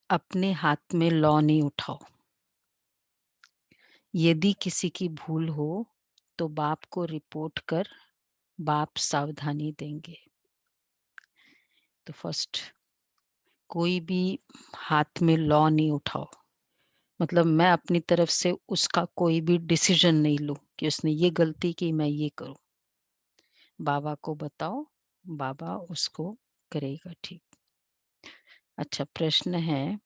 अपने हाथ में लॉ नहीं उठाओ। यदि किसी की भूल हो तो बाप को रिपोर्ट कर, बाप सावधानी देंगे। तो फर्स्ट, कोई भी हाथ में लॉ नहीं उठाओ। मतलब मैं अपनी तरफ से उसका कोई भी डिसीजन नहीं लूं कि उसने ये गलती की, मैं ये करूं। बाबा को बताओ, बाबा उसको करेगा ठीक। अच्छा, प्रश्न है,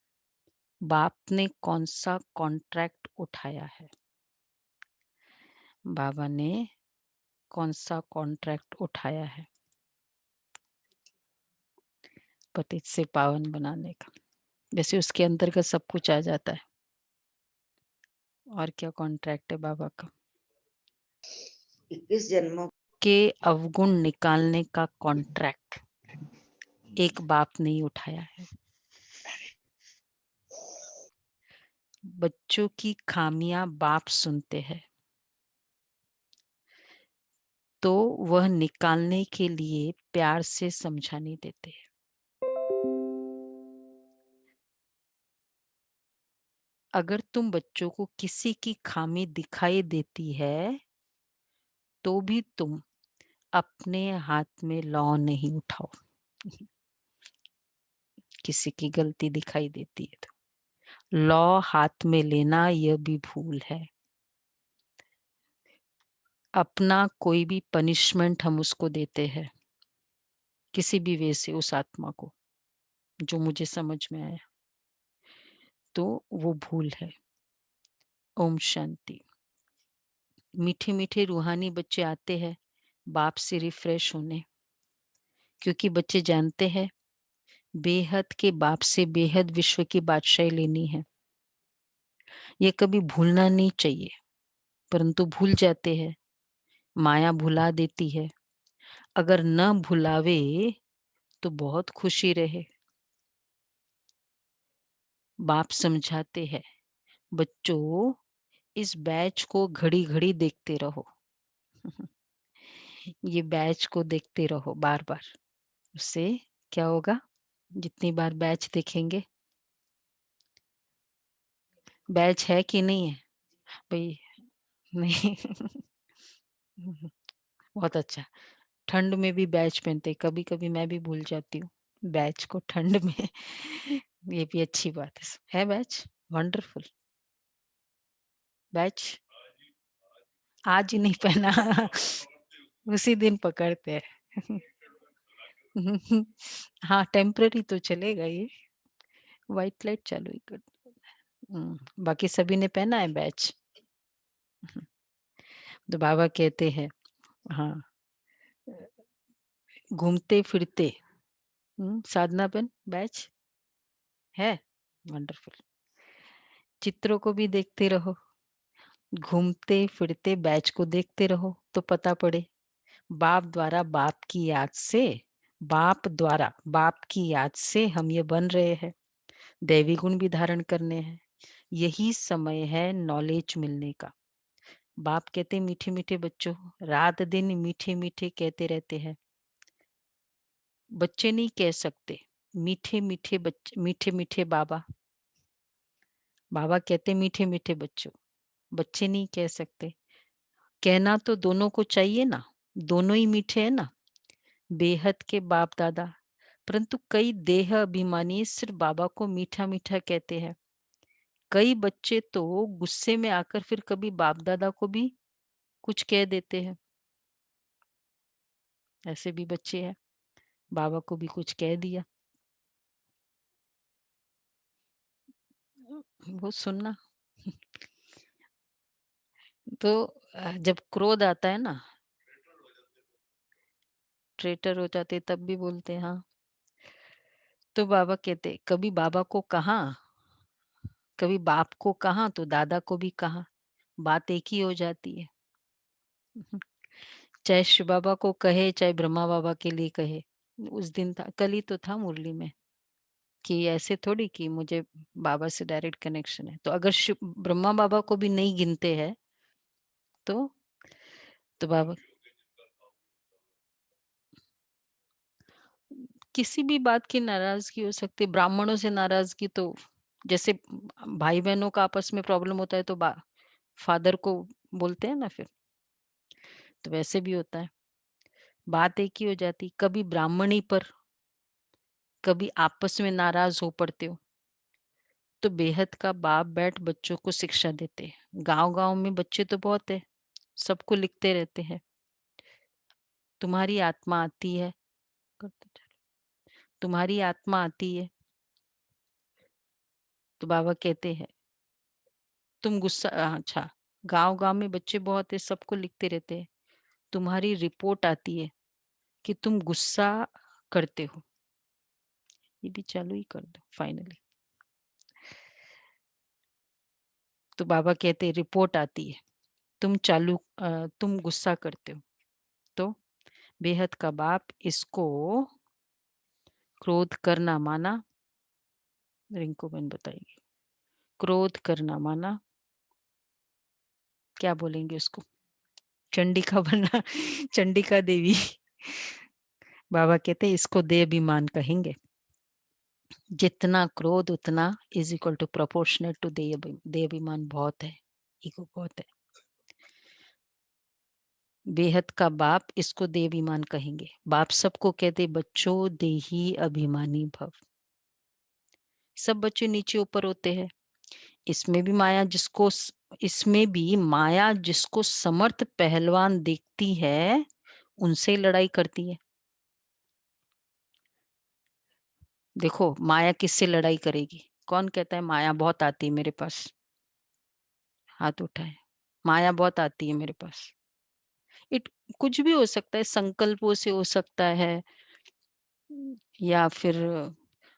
बाप ने कौन सा कॉन्ट्रैक्ट उठाया है? बाबा ने कौन सा कॉन्ट्रैक्ट उठाया है? पतित से पावन बनाने का। वैसे उसके अंतर्गत सब कुछ आ जाता है। और क्या कॉन्ट्रैक्ट है बाबा का? 21 जन्मों के अवगुण निकालने का कॉन्ट्रैक्ट एक बाप ने ही उठाया है। बच्चों की खामियां बाप सुनते हैं, तो वह निकालने के लिए प्यार से समझाने देते हैं। अगर तुम बच्चों को किसी की खामी दिखाई देती है तो भी तुम अपने हाथ में लॉ नहीं उठाओ। किसी की गलती दिखाई देती है तो लॉ हाथ में लेना यह भी भूल है। अपना कोई भी पनिशमेंट हम उसको देते हैं किसी भी वे से, उस आत्मा को, जो मुझे समझ में आया, तो वो भूल है। ओम शांति। मीठे मीठे रूहानी बच्चे आते हैं बाप से रिफ्रेश होने, क्योंकि बच्चे जानते हैं बेहद के बाप से बेहद विश्व की बादशाही लेनी है। ये कभी भूलना नहीं चाहिए, परंतु भूल जाते हैं। माया भुला देती है। अगर न भुलावे तो बहुत खुशी रहे। बाप समझाते हैं, बच्चों इस बैच को घड़ी घड़ी देखते रहो। ये बैच को देखते रहो बार बार। उससे क्या होगा? जितनी बार बैच देखेंगे, बैच है कि नहीं है भाई? नहीं। बहुत अच्छा। ठंड में भी बैच पहनते, कभी कभी मैं भी भूल जाती हूँ बैच को ठंड में। ये भी अच्छी बात है बैच। वंडरफुल। बैच आज ही नहीं पहना। उसी दिन पकड़ते हैं। हाँ, टेम्पररी तो चलेगा ये। व्हाइट लाइट चालू ही कर दो। बाकी सभी ने पहना है बैच। तो बाबा कहते हैं, हाँ, घूमते फिरते साधना पेन बैच है। वंडरफुल। चित्रों को भी देखते रहो, घूमते फिरते बैच को देखते रहो तो पता पड़े। बाप द्वारा बाप की याद से, बाप द्वारा बाप की याद से हम ये बन रहे हैं। दैवी गुण भी धारण करने हैं। यही समय है नॉलेज मिलने का। बाप कहते मीठे मीठे बच्चों, रात दिन मीठे मीठे कहते रहते हैं। बच्चे नहीं कह सकते मीठे मीठे बच्चे, मीठे मीठे बाबा। बाबा कहते मीठे मीठे बच्चों, बच्चे नहीं कह सकते। कहना तो दोनों को चाहिए ना, दोनों ही मीठे हैं ना, बेहद के बाप दादा। परंतु कई देह अभिमानी सिर्फ बाबा को मीठा मीठा कहते हैं। कई बच्चे तो गुस्से में आकर फिर कभी बाप दादा को भी कुछ कह देते हैं। ऐसे भी बच्चे हैं, बाबा को भी कुछ कह दिया। वो सुनना। तो जब क्रोध आता है ना, ट्रेटर हो जाते तब भी बोलते हैं, हाँ। तो बाबा कहते कभी बाबा को कहा, कभी बाप को कहा तो दादा को भी कहा, बात एक ही हो जाती है। चाहे शिव बाबा को कहे, चाहे ब्रह्मा बाबा के लिए कहे। उस दिन था, कल ही तो था मुरली में, कि ऐसे थोड़ी कि मुझे बाबा से डायरेक्ट कनेक्शन है। तो अगर शिव ब्रह्मा बाबा को भी नहीं गिनते हैं तो बाबा किसी भी बात की नाराजगी हो सकती है। ब्राह्मणों से नाराजगी तो जैसे भाई बहनों का आपस में प्रॉब्लम होता है तो फादर को बोलते हैं ना फिर, तो वैसे भी होता है। बात एक ही हो जाती, कभी ब्राह्मणी पर, कभी आपस में नाराज हो पड़ते हो, तो बेहद का बाप बैठ बच्चों को शिक्षा देते हैं। गांव गांव में बच्चे तो बहुत है, सबको लिखते रहते हैं, तुम्हारी आत्मा आती है, करते चलो, तुम्हारी आत्मा आती है, तो बाबा कहते हैं तुम गुस्सा, अच्छा, गांव गांव में बच्चे बहुत है, सबको लिखते रहते हैं, तुम्हारी रिपोर्ट आती है कि तुम गुस्सा करते हो। ये भी चालू ही कर दो फाइनली। तो बाबा कहते हैं रिपोर्ट आती है, तुम गुस्सा करते हो, तो बेहद का बाप इसको क्रोध करना माना। रिंकू बहन बताएगी, क्रोध करना माना, क्या बोलेंगे उसको, चंडिका बनना, चंडिका देवी। बाबा कहते हैं इसको देहाभिमान कहेंगे। जितना क्रोध उतना is equal to proportionate to देहाभिमान बहुत है, ईगो बहुत है। बेहद का बाप इसको देहाभिमान कहेंगे। बाप सबको कहते बच्चों देही अभिमानी भव। सब बच्चे नीचे ऊपर होते हैं, इसमें भी माया जिसको इसमें भी माया जिसको समर्थ पहलवान देखती है उनसे लड़ाई करती है। देखो माया किससे लड़ाई करेगी, कौन कहता है माया बहुत आती है मेरे पास, हाथ उठाए, माया बहुत आती है मेरे पास। इट कुछ भी हो सकता है, संकल्पों से हो सकता है, या फिर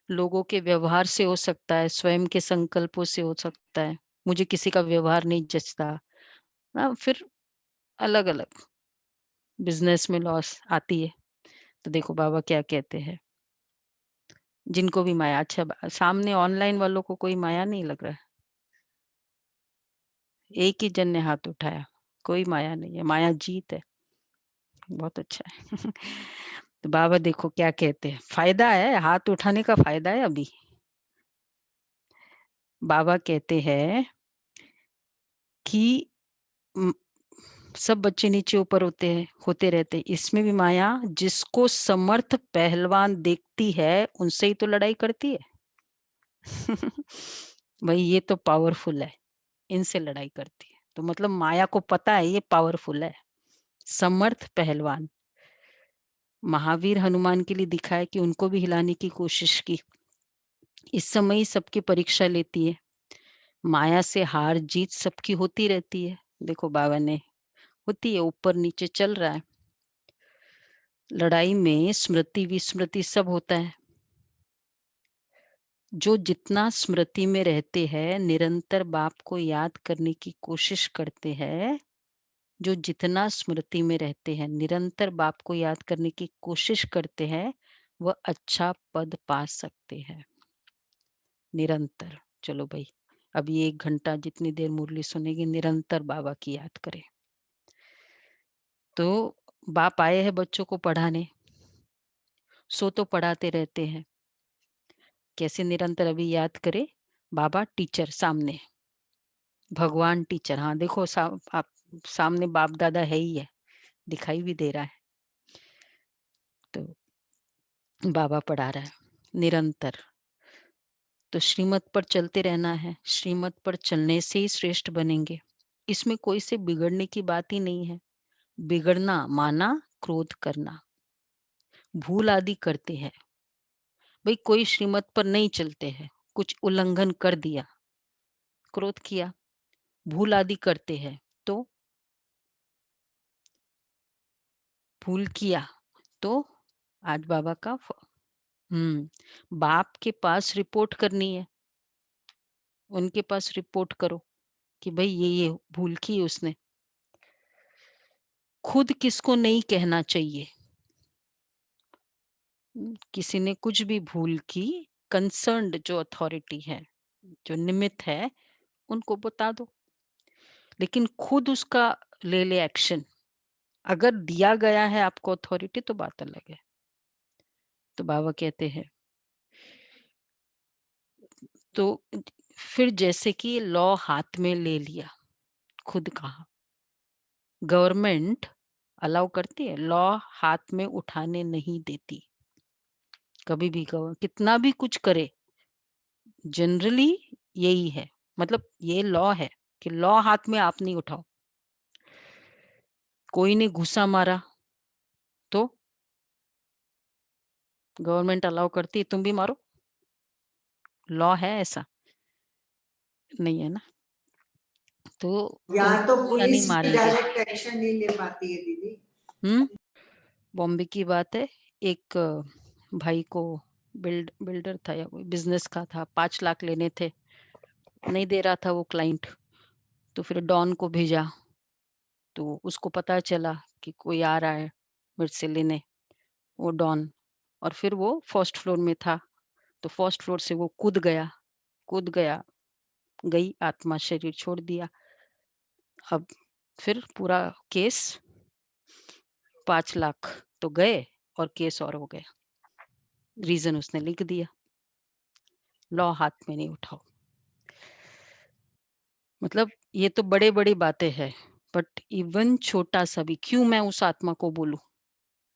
लोगों के व्यवहार से हो सकता है, स्वयं के संकल्पों से हो सकता है, मुझे किसी का व्यवहार नहीं जचता ना, फिर अलग अलग बिजनेस में लॉस आती है। तो देखो बाबा क्या कहते हैं, जिनको भी माया, अच्छा सामने ऑनलाइन वालों को कोई माया नहीं लग रहा है, एक ही जन ने हाथ उठाया, कोई माया नहीं है, माया जीत है, बहुत अच्छा है। तो बाबा देखो क्या कहते हैं, फायदा है हाथ उठाने का, फायदा है अभी। बाबा कहते हैं कि सब बच्चे नीचे ऊपर होते रहते, इसमें भी माया जिसको समर्थ पहलवान देखती है उनसे ही तो लड़ाई करती है। भाई ये तो पावरफुल है, इनसे लड़ाई करती है, तो मतलब माया को पता है ये पावरफुल है। समर्थ पहलवान, महावीर हनुमान के लिए दिखा है कि उनको भी हिलाने की कोशिश की, इस समय ही सबकी परीक्षा लेती है, माया से हार जीत सबकी होती रहती है। देखो बाबा ने, होती है, ऊपर नीचे चल रहा है, लड़ाई में स्मृति विस्मृति सब होता है। जो जितना स्मृति में रहते हैं, निरंतर बाप को याद करने की कोशिश करते हैं, जो जितना स्मृति में रहते हैं, निरंतर बाप को याद करने की कोशिश करते हैं, वह अच्छा पद पा सकते हैं निरंतर। चलो भाई, अभी 1 घंटा जितनी देर मुरली सुनेगी, निरंतर बाबा की याद करें। तो बाप आए हैं बच्चों को पढ़ाने, सो तो पढ़ाते रहते हैं, कैसे निरंतर अभी याद करें, बाबा टीचर सामने, भगवान टीचर, हाँ देखो आप सामने बाप दादा है ही है, दिखाई भी दे रहा है। तो बाबा पढ़ा रहा है निरंतर, तो श्रीमत पर चलते रहना है, श्रीमत पर चलने से ही श्रेष्ठ बनेंगे, इसमें कोई से बिगड़ने की बात ही नहीं है। बिगड़ना माना क्रोध करना, भूल आदि करते हैं, भाई कोई श्रीमत पर नहीं चलते हैं, कुछ उल्लंघन कर दिया, क्रोध किया, भूल आदि करते हैं, तो भूल किया, तो आज बाबा का बाप के पास रिपोर्ट करनी है, उनके पास रिपोर्ट करो कि भाई ये भूल की उसने। खुद किसको नहीं कहना चाहिए, किसी ने कुछ भी भूल की, कंसर्न्ड जो अथॉरिटी है, जो निमित्त है, उनको बता दो, लेकिन खुद उसका ले ले एक्शन। अगर दिया गया है आपको अथॉरिटी तो बात अलग है। तो बाबा कहते हैं तो फिर जैसे कि लॉ हाथ में ले लिया, खुद कहा, गवर्नमेंट अलाउ करती है, लॉ हाथ में उठाने नहीं देती। कभी भी कितना भी कुछ करे, जनरली यही है, मतलब ये लॉ है कि लॉ हाथ में आप नहीं उठाओ। कोई ने घुसा मारा तो गवर्नमेंट अलाउ करती है तुम भी मारो, लॉ है ऐसा? नहीं है ना। तो यहाँ उनको तो घुसा नहीं पुलिस भी मारेंगे। डायरेक्ट एक्शन नहीं ले पाती है दीदी। बॉम्बे की बात है, एक भाई को, बिल्डर था या कोई बिजनेस का था, 5 लाख लेने थे, नहीं दे रहा था वो क्लाइंट, तो फिर डॉन को भेजा, तो उसको पता चला कि कोई आ रहा है मेरे से लेने, वो डॉन, और फिर वो फर्स्ट फ्लोर में था, तो फर्स्ट फ्लोर से वो कूद गया, गई आत्मा, शरीर छोड़ दिया। अब फिर पूरा केस, 5 लाख तो गए और केस और हो गया, रीजन उसने लिख दिया, लॉ हाथ में नहीं उठाओ। मतलब ये तो बड़े बड़ी बातें हैं, बट इवन छोटा सा भी, क्यों मैं उस आत्मा को बोलूं,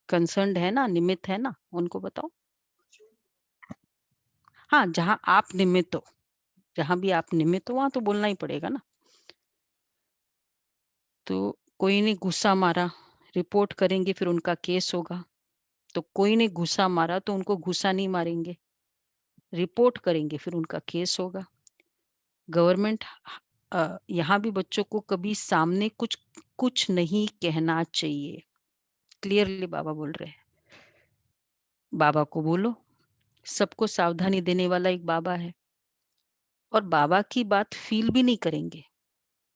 कंसर्न्ड है ना, निमित्त है ना, उनको बताओ। हाँ, जहां आप निमित्त हो, जहां भी आप निमित्त हो वहां तो बोलना ही पड़ेगा ना। तो कोई ने गुस्सा मारा, रिपोर्ट करेंगे, फिर उनका केस होगा। तो कोई ने घुसा मारा तो उनको घुसा नहीं मारेंगे, रिपोर्ट करेंगे, फिर उनका केस होगा। गवर्नमेंट यहाँ भी बच्चों को कभी सामने कुछ कुछ नहीं कहना चाहिए, क्लियरली बाबा बोल रहे हैं। बाबा को बोलो, सबको सावधानी देने वाला एक बाबा है, और बाबा की बात फील भी नहीं करेंगे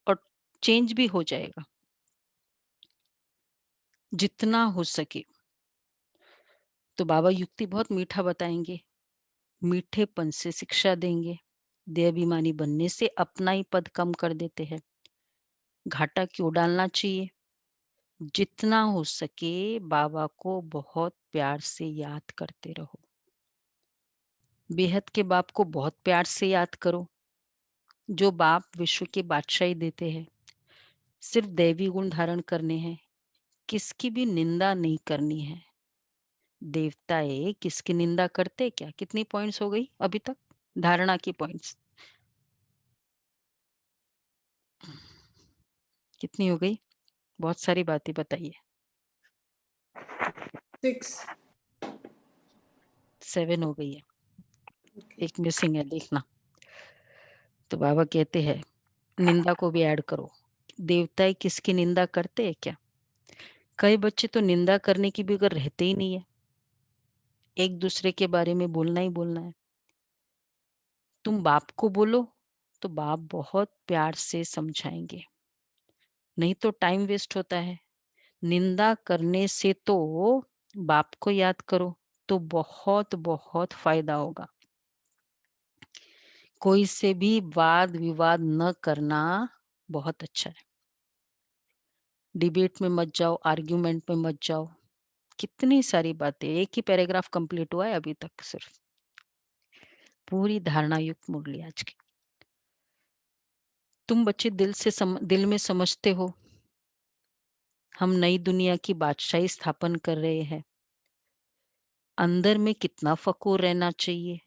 और चेंज भी हो जाएगा जितना हो सके। तो बाबा युक्ति बहुत मीठा बताएंगे, मीठेपन से शिक्षा देंगे, देहाभिमानी बनने से अपना ही पद कम कर देते हैं। घाटा क्यों डालना चाहिए, जितना हो सके बाबा को बहुत प्यार से याद करते रहो, बेहद के बाप को बहुत प्यार से याद करो, जो बाप विश्व की बादशाही देते हैं, सिर्फ दैवी गुण धारण करने हैं, किसकी भी निंदा नहीं करनी है। देवताएं किसकी निंदा करते क्या? कितनी पॉइंट्स हो गई अभी तक, धारणा की पॉइंट्स कितनी हो गई? बहुत सारी बातें बताइए। 6 7 हो गई है, एक मिसिंग है, देखना। तो बाबा कहते हैं निंदा को भी ऐड करो, देवताएं किसकी निंदा करते हैं क्या? कई बच्चे तो निंदा करने की भी अगर रहते ही नहीं है, एक दूसरे के बारे में बोलना ही बोलना है। तुम बाप को बोलो तो बाप बहुत प्यार से समझाएंगे, नहीं तो टाइम वेस्ट होता है। निंदा करने से तो बाप को याद करो, तो बहुत बहुत फायदा होगा। कोई से भी वाद विवाद न करना बहुत अच्छा है। डिबेट में मत जाओ, आर्ग्यूमेंट में मत जाओ। कितनी सारी बातें, एक ही पैराग्राफ कंप्लीट हुआ है अभी तक, सिर्फ पूरी धारणा युक्त मुरली आज की। तुम बच्चे दिल में समझते हो हम नई दुनिया की बादशाही स्थापन कर रहे हैं। अंदर में कितना फकूर रहना चाहिए,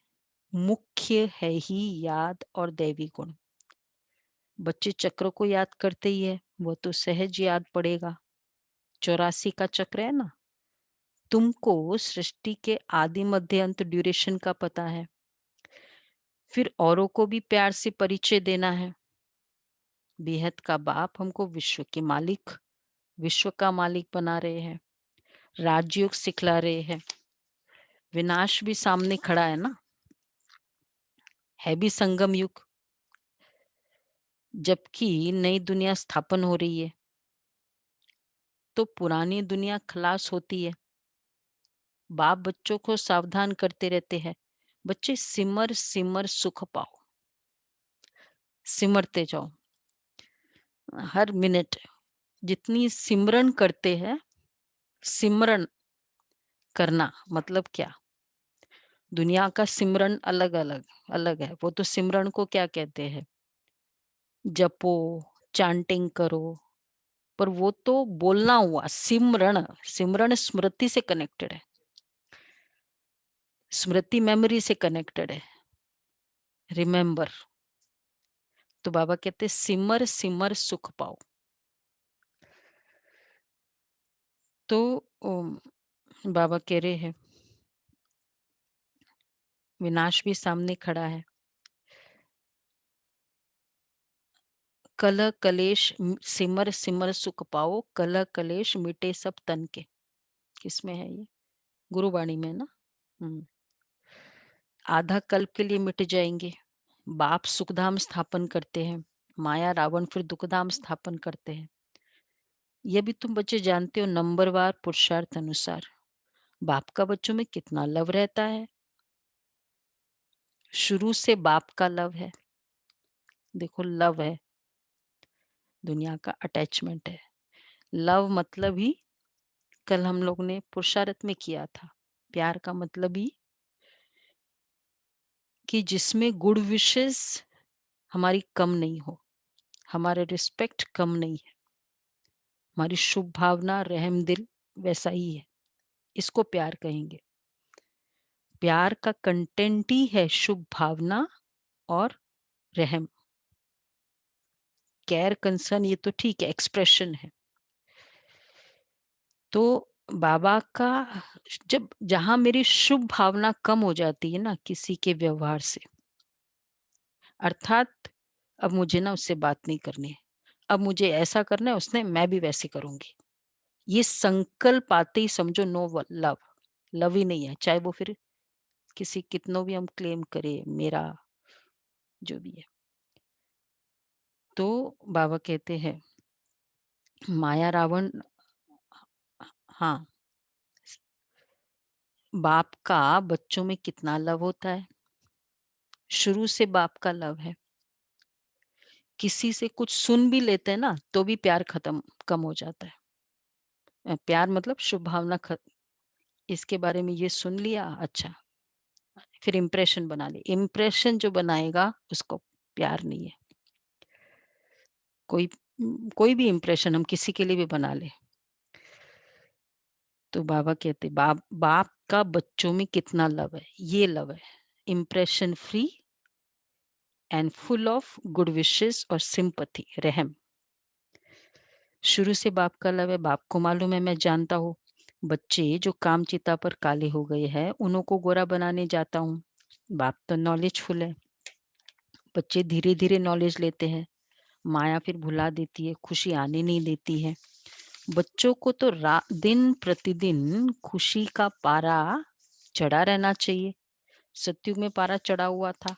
मुख्य है ही याद और दैवी गुण। बच्चे चक्र को याद करते ही है, वो तो सहज याद पड़ेगा। 84 का चक्र है ना। तुमको सृष्टि के आदि मध्य अंत ड्यूरेशन का पता है, फिर औरों को भी प्यार से परिचय देना है। बेहद का बाप हमको विश्व का मालिक बना रहे हैं, राजयोग सिखला रहे हैं। विनाश भी सामने खड़ा है ना, है भी संगम युग, जबकि नई दुनिया स्थापन हो रही है, तो पुरानी दुनिया खलास होती है। बाप बच्चों को सावधान करते रहते हैं, बच्चे सिमर सिमर सुख पाओ, सिमरते जाओ हर मिनट। जितनी सिमरन करते हैं, सिमरन करना मतलब क्या? दुनिया का सिमरन अलग-अलग अलग है। वो तो सिमरन को क्या कहते हैं, जपो, चैंटिंग करो, पर वो तो बोलना हुआ, सिमरण, सिमरण स्मृति से कनेक्टेड है, स्मृति मेमोरी से कनेक्टेड है, रिमेंबर। तो बाबा कहते हैं सिमर सिमर सुख पाओ। तो बाबा कह रहे हैं विनाश भी सामने खड़ा है। कलह कलेश सिमर सिमर सुख पाओ, कलह कलेश मिटे सब तन के। किसमें है ये? गुरुवाणी में ना। हम्म। आधा कल्प के लिए मिट जाएंगे। बाप सुखधाम स्थापन करते हैं, माया रावण फिर दुखधाम स्थापन करते हैं। ये भी तुम बच्चे जानते हो, नंबरवार पुरुषार्थ अनुसार बाप का बच्चों में कितना लव रहता है। शुरू से बाप का लव है। देखो, लव है, दुनिया का अटैचमेंट है। लव मतलब ही कल हम लोग ने पुरुषार्थ में किया था, प्यार का मतलब ही कि जिसमें गुड विशेस हमारी कम नहीं हो, हमारे रिस्पेक्ट कम नहीं है, हमारी शुभ भावना रहम दिल वैसा ही है, इसको प्यार कहेंगे। प्यार का कंटेंट ही है शुभ भावना और रहम। केयर कंसर्न ये तो ठीक है, एक्सप्रेशन है। तो बाबा का जब जहां मेरी शुभ भावना कम हो जाती है ना किसी के व्यवहार से, अर्थात अब मुझे ना उससे बात नहीं करनी है, अब मुझे ऐसा करना है उसने, मैं भी वैसे करूंगी, ये संकल्प आते ही समझो नो लव, लव ही नहीं है। चाहे वो फिर किसी कितनों भी हम क्लेम करें मेरा, जो भी है। तो बाबा कहते हैं माया रावण, हाँ, बाप का बच्चों में कितना लव होता है, शुरू से बाप का लव है। किसी से कुछ सुन भी लेते हैं ना तो भी प्यार खत्म कम हो जाता है। प्यार मतलब शुभ भावना इसके बारे में ये सुन लिया, अच्छा, फिर इम्प्रेशन बना ले, इम्प्रेशन जो बनाएगा उसको प्यार नहीं है। कोई कोई भी इम्प्रेशन हम किसी के लिए भी बना ले। तो बाबा कहते बाप का बच्चों में कितना लव है, ये लव है, impression free and full of good wishes और सिंपथी, रहम। शुरू से बाप का लव है, बाप को मालूम है, मैं जानता हूँ बच्चे जो काम चिता पर काले हो गए हैं उन्हों को गोरा बनाने जाता हूँ। बाप तो नॉलेजफुल है, बच्चे धीरे धीरे नॉलेज लेते हैं, माया फिर भुला देती है, खुशी आने नहीं देती है। बच्चों को तो दिन प्रतिदिन खुशी का पारा चढ़ा रहना चाहिए। सतयुग में पारा चढ़ा हुआ था,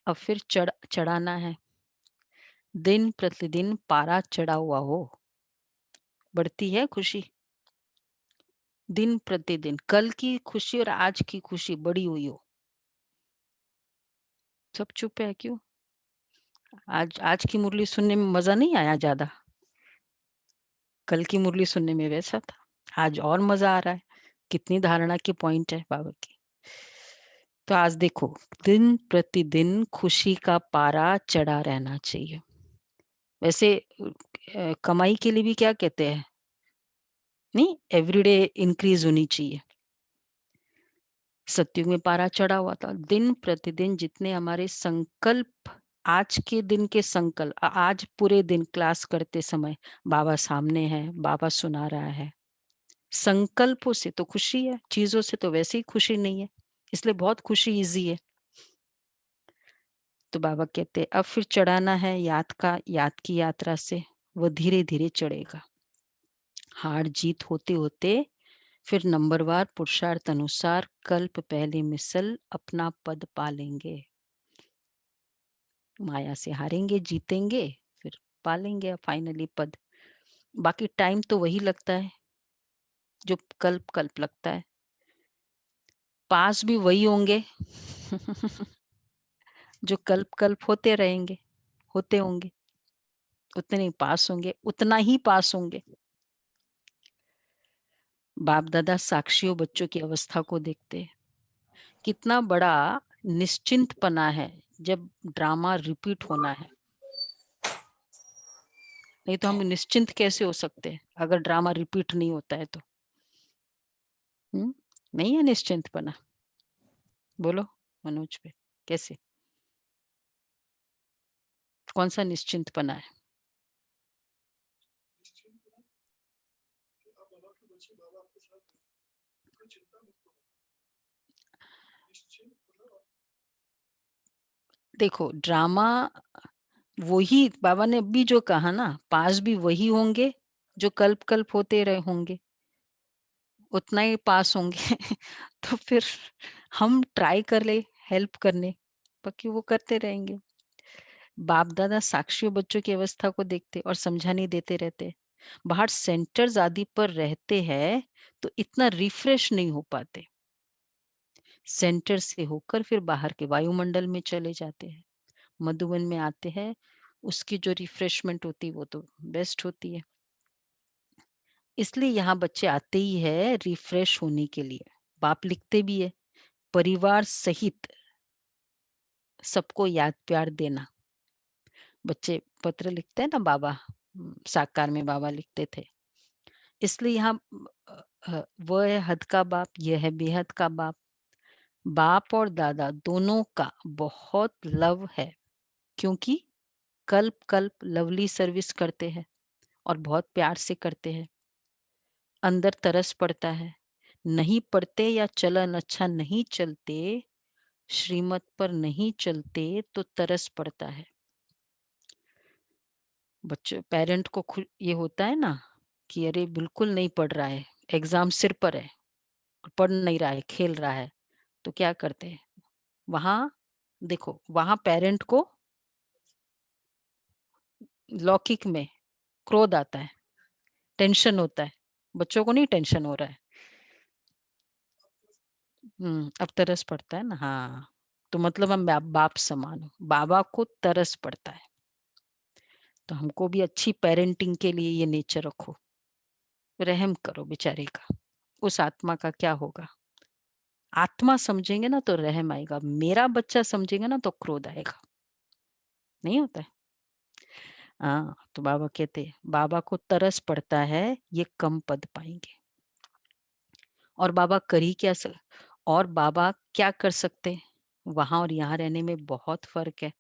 अब फिर चढ़ाना है। दिन प्रतिदिन पारा चढ़ा हुआ हो, बढ़ती है खुशी। दिन प्रतिदिन कल की खुशी और आज की खुशी बड़ी हुई हो। सब चुप है क्यों? आज की मुरली सुनने में मजा नहीं आया ज्यादा? कल की मुरली सुनने में वैसा था, आज और मजा आ रहा है। कितनी धारणा की पॉइंट है बाबा की। तो आज देखो, दिन प्रतिदिन खुशी का पारा चढ़ा रहना चाहिए। वैसे कमाई के लिए भी क्या कहते हैं, नहीं, एवरीडे इंक्रीज होनी चाहिए। सत्युग में पारा चढ़ा हुआ था, दिन प्रतिदिन जितने हमारे संकल्प, आज के दिन के संकल्प, आज पूरे दिन क्लास करते समय बाबा सामने है, बाबा सुना रहा है, संकल्पों से तो खुशी है, चीजों से तो वैसे ही खुशी नहीं है, इसलिए बहुत खुशी इजी है। तो बाबा कहते अब फिर चढ़ाना है याद की यात्रा से, वो धीरे धीरे चढ़ेगा। हार जीत होते होते फिर नंबरवार पुरुषार्थ अनुसार कल्प पहले मिसल अपना पद पालेंगे। माया से हारेंगे, जीतेंगे, फिर पालेंगे फाइनली पद। बाकी टाइम तो वही लगता है जो कल्प कल्प लगता है, पास भी वही होंगे जो कल्प कल्प होते रहेंगे, होते होंगे, उतने ही पास होंगे, उतना ही पास होंगे। बाप दादा साक्षियों बच्चों की अवस्था को देखते हैं, कितना बड़ा निश्चिंतपना है जब ड्रामा रिपीट होना है। नहीं तो हम निश्चिंत कैसे हो सकते हैं अगर ड्रामा रिपीट नहीं होता है तो? नहीं है निश्चिंतपना। बोलो मनोज पे, कैसे? कौन-सा निश्चिंतपना है? देखो ड्रामा वही बाबा ने अभी जो कहा ना, पास भी वही होंगे जो कल्प-कल्प होते रहे होंगे, उतना ही पास होंगे। तो फिर हम ट्राई कर ले हेल्प करने, बाकी वो करते रहेंगे। बाप-दादा साक्षियों बच्चों की अवस्था को देखते और समझाने देते रहते। बाहर सेंटर्स आदि पर रहते हैं, तो इतना रिफ्रेश नहीं हो पाते। सेंटर से होकर फिर बाहर के वायुमंडल में चले जाते हैं। मधुबन में आते हैं, उसकी जो रिफ्रेशमेंट होती है वो तो बेस्ट होती है। इसलिए यहाँ बच्चे आते ही है रिफ्रेश होने के लिए। बाप लिखते भी है, परिवार सहित सबको याद प्यार देना। बच्चे पत्र लिखते हैं ना बाबा, साकार में बाबा लिखते थे। इसलिए यहाँ वह है हद का बाप, यह है बेहद का बाप। बाप और दादा दोनों का बहुत लव है, क्योंकि कल्प कल्प लवली सर्विस करते हैं और बहुत प्यार से करते हैं। अंदर तरस पड़ता है, नहीं पढ़ते या चलन अच्छा नहीं चलते, श्रीमत पर नहीं चलते तो तरस पड़ता है। बच्चे पेरेंट को खुद ये होता है ना कि अरे बिल्कुल नहीं पढ़ रहा है, एग्जाम सिर पर है, पढ़ नहीं रहा है, खेल रहा है, तो क्या करते हैं? वहां देखो, वहां पेरेंट को लौकिक में क्रोध आता है, टेंशन होता है। बच्चों को नहीं टेंशन हो रहा है। अब तरस पड़ता है ना, हाँ। तो मतलब हम बाप समान हो, बाबा को तरस पड़ता है। तो हमको भी अच्छी पेरेंटिंग के लिए ये नेचर रखो, रहम करो बेचारे का। उस आत्मा का क्या होगा? आत्मा समझेंगे ना तो रहम आएगा, मेरा बच्चा समझेगा ना तो क्रोध आएगा। नहीं होता है? हाँ, तो बाबा कहते हैं, बाबा को तरस पड़ता है, ये कम पद पाएंगे। और बाबा कर ही क्या सक और बाबा क्या कर सकते हैं? वहाँ और यहाँ रहने में बहुत फ़र्क है।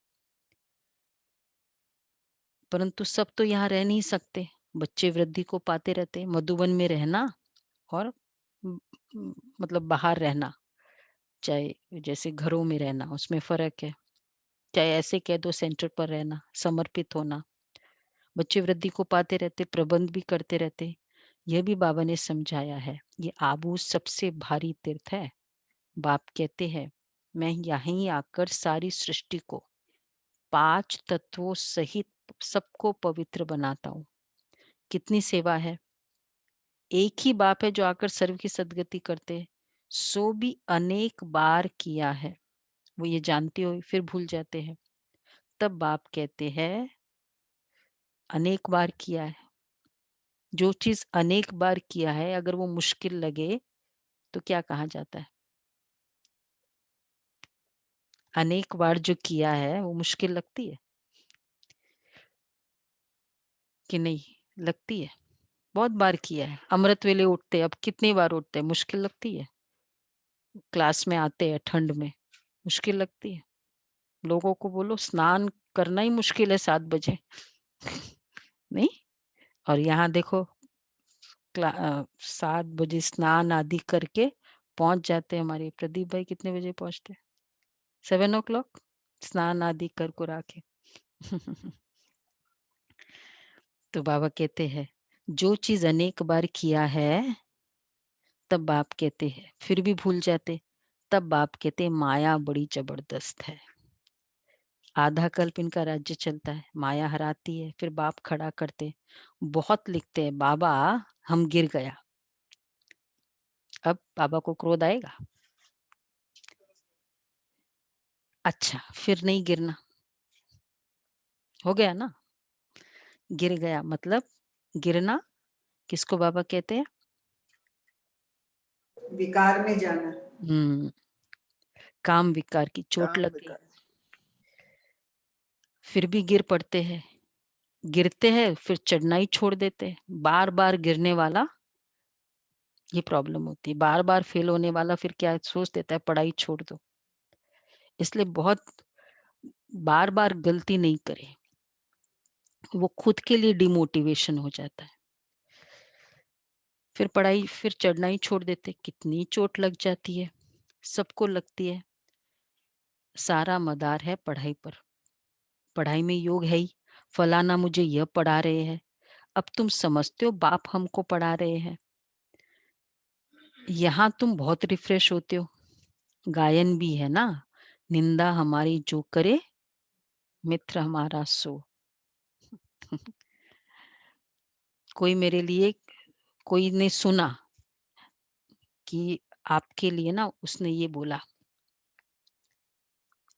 परंतु सब तो यहाँ रह नहीं सकते। बच्चे वृद्धि को पाते रहते हैं। मधुबन में रहना और उम मतलब बाहर रहना, चाहे जैसे घरों में रहना, उसमें फ़र्क है। चाहे ऐसे कह दो सेंटर पर रहना, समर्पित होना। बच्चे वृद्धि को पाते रहते, प्रबंध भी करते रहते। यह भी बाबा ने समझाया है। ये आबू सबसे भारी तीर्थ है। बाप कहते हैं, मैं यहीं आकर सारी सृष्टि को 5 तत्वों सहित सबको पवित्र बनाता हूँ। कितनी सेवा है। एक ही बाप है जो आकर सर्व की सद्गति करते हैं। सो भी अनेक बार किया है। वो ये जानते हुए फिर भूल जाते हैं। तब बाप कहते हैं, अनेक बार किया है। जो चीज़ अनेक बार किया है, अगर वो मुश्किल लगे तो क्या कहा जाता है? अनेक बार जो किया है वो मुश्किल लगती है कि नहीं? लगती है। बहुत बार किया है। अमृत वेले उठते हैं, अब कितनी बार उठते हैं? मुश्किल लगती है। क्लास में आते हैं ठंड में, मुश्किल लगती है। लोगों को बोलो स्नान करना ही मुश्किल है 7 बजे। नहीं? और यहाँ देखो 7 बजे स्नान आदि करके पहुँच जाते हैं। हमारे प्रदीप भाई कितने बजे पहुँचते हैं? 7 ओ क्लॉक स्नान आदि कर कुरा के। तो बाबा कहते हैं, जो चीज़ अनेक बार किया है, तब बाप कहते हैं, फिर भी भूल जाते। तब बाप कहते हैं, माया बड़ी ज़बरदस्त है। आधा कल्प इनका राज्य चलता है, माया हराती है, फिर बाप खड़ा करते। बहुत लिखते हैं, बाबा हम गिर गया। अब बाबा को क्रोध आएगा? अच्छा, फिर नहीं गिरना। हो गया ना? गिर गया मतलब गिरना किसको बाबा कहते हैं? विकार में जाना। हुँ, काम विकार की चोट काम लग गई, विकार। फिर भी गिर पड़ते हैं, गिरते हैं फिर चढ़ना ही छोड़ देते हैं। बार-बार गिरने वाला ये प्रॉब्लम होती है, बार-बार फेल होने वाला फिर क्या सोच देता है पढ़ाई छोड़ दो। इसलिए बहुत बार-बार गलती नहीं करें, वो खुद के लिए डिमोटिवेशन हो जाता है। फिर पढ़ाई फिर चढ़ना ही छोड़ देते, कितनी चोट लग जाती है, सबको लगती है। सारा मदार है पढ़ाई पर, पढ़ाई में योग है ही, फलाना मुझे यह पढ़ा रहे हैं। अब तुम समझते हो बाप हमको पढ़ा रहे हैं, यहाँ तुम बहुत रिफ्रेश होते हो। गायन भी है ना, निंदा हमारी जो करे, मित्र हमारा सो। कोई मेरे लिए कोई ने सुना कि आपके लिए ना उसने ये बोला,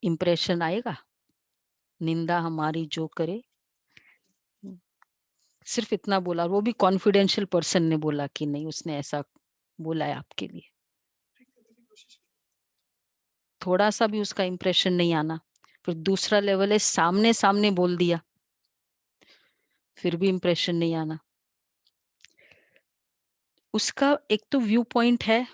इम्प्रेशन आएगा, निंदा हमारी जो करे। सिर्फ इतना बोला, वो भी कॉन्फिडेंशियल पर्सन ने बोला कि नहीं उसने ऐसा बोला है आपके लिए। थोड़ा सा भी उसका इम्प्रेशन नहीं आना। फिर दूसरा लेवल है सामने सामने बोल दिया, फिर भी इम्प्रेशन नहीं आना। उसका एक तो व्यू पॉइंट है,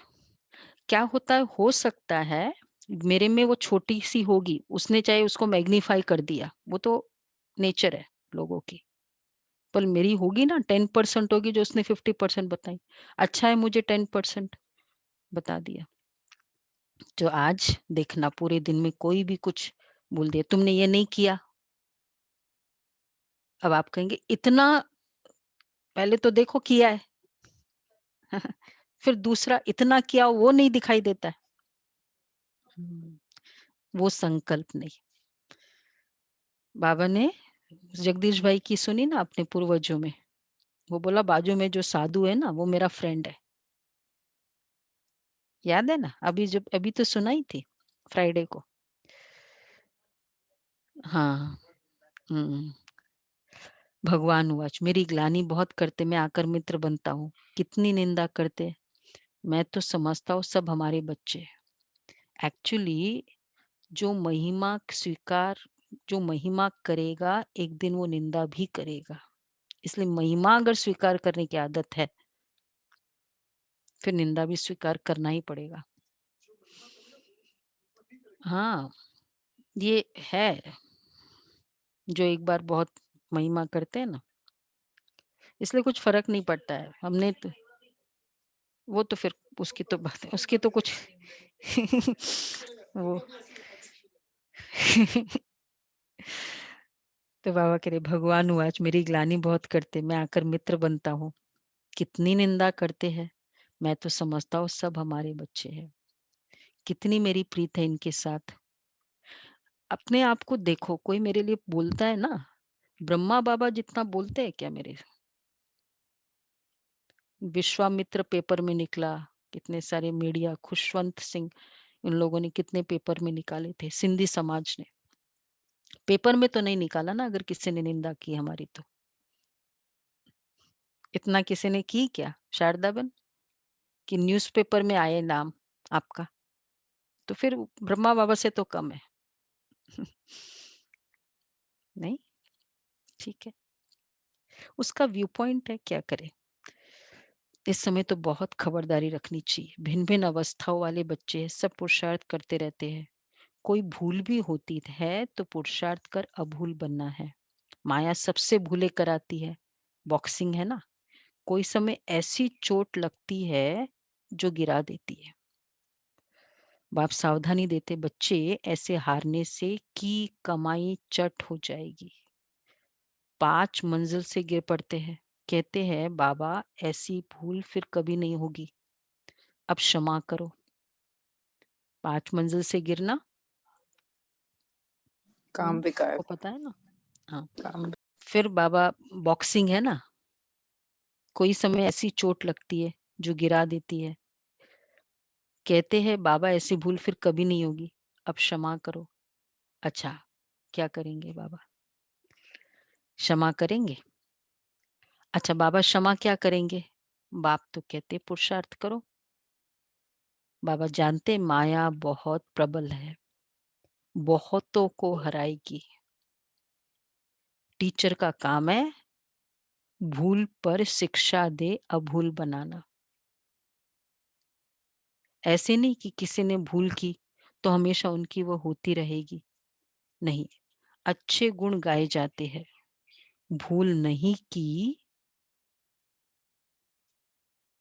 क्या होता है, हो सकता है मेरे में वो छोटी सी होगी, उसने चाहे उसको मैग्नीफाई कर दिया, वो तो नेचर है लोगों की। पर मेरी होगी ना 10% होगी जो उसने 50% बताई। अच्छा है मुझे 10% बता दिया। तो आज देखना पूरे दिन में कोई भी कुछ बोल दिया, तुमने ये नहीं किया। अब आप कहेंगे इतना, पहले तो देखो किया है। फिर दूसरा इतना किया वो नहीं दिखाई देता है। वो संकल्प नहीं। बाबा ने जगदीश भाई की सुनी ना अपने पूर्वजों में, वो बोला बाजू में जो साधु है ना वो मेरा फ्रेंड है। याद है ना, अभी जब अभी तो सुनाई थी फ्राइडे को। हाँ। हम्म। भगवान उवाच, मेरी ग्लानि बहुत करते मैं आकर मित्र बनता हूँ, कितनी निंदा करते, मैं तो समझता हूँ सब हमारे बच्चे। एक्चुअली जो महिमा स्वीकार, जो महिमा करेगा एक दिन वो निंदा भी करेगा। इसलिए महिमा अगर स्वीकार करने की आदत है, फिर निंदा भी स्वीकार करना ही पड़ेगा। हाँ, ये है, जो एक बार बहुत महिमा करते हैं ना, इसलिए कुछ फ़र्क नहीं पड़ता है। हमने तो वो तो फिर उसकी तो बात है, उसकी तो कुछ वो तो बाबा कह रहे भगवान हुआ आज मेरी ग्लानि बहुत करते, मैं आकर मित्र बनता हूँ। कितनी निंदा करते हैं, मैं तो समझता हूँ सब हमारे बच्चे हैं। कितनी मेरी प्रीत है इनके साथ। अपने आप को देखो, कोई मेरे लिए बोलता है ना, ब्रह्मा बाबा जितना बोलते हैं क्या मेरे? विश्वामित्र पेपर में निकला, कितने सारे मीडिया, खुशवंत सिंह, इन लोगों ने कितने पेपर में निकाले थे, सिंधी समाज ने। पेपर में तो नहीं निकाला ना, अगर किसी ने निंदा की हमारी तो। इतना किसी ने की क्या शारदा बहन, कि न्यूज़पेपर में आए नाम आपका? तो फिर ब्रह्मा बाबा से तो कम है। नहीं, ठीक है, उसका व्यू पॉइंट है, क्या करे। इस समय तो बहुत खबरदारी रखनी चाहिए। भिन्न-भिन्न अवस्थाओं वाले बच्चे सब पुरुषार्थ करते रहते हैं। कोई भूल भी होती है तो पुरुषार्थ कर अभूल बनना है। माया सबसे भूले कराती है। बॉक्सिंग है ना, कोई समय ऐसी चोट लगती है जो गिरा देती है। बाप सावधानी देते, बच्चे ऐसे हारने से की कमाई चट हो जाएगी। 5 मंजिल से गिर पड़ते हैं, कहते हैं बाबा ऐसी भूल फिर कभी नहीं होगी, अब क्षमा करो। 5 मंजिल से गिरना, काम विकार। आपको पता है ना? हाँ, काम। फिर बाबा बॉक्सिंग है ना, कोई समय ऐसी चोट लगती है जो गिरा देती है। कहते हैं बाबा ऐसी भूल फिर कभी नहीं होगी, अब क्षमा करो। अच्छा, क्या करेंगे बाबा? क्षमा करेंगे? अच्छा बाबा क्षमा क्या करेंगे? बाप तो कहते पुरुषार्थ करो। बाबा जानते माया बहुत प्रबल है, बहुतों को हराएगी। टीचर का काम है भूल पर शिक्षा दे, अभूल बनाना। ऐसे नहीं कि किसी ने भूल की तो हमेशा उनकी वो होती रहेगी, नहीं। अच्छे गुण गाए जाते हैं, भूल नहीं की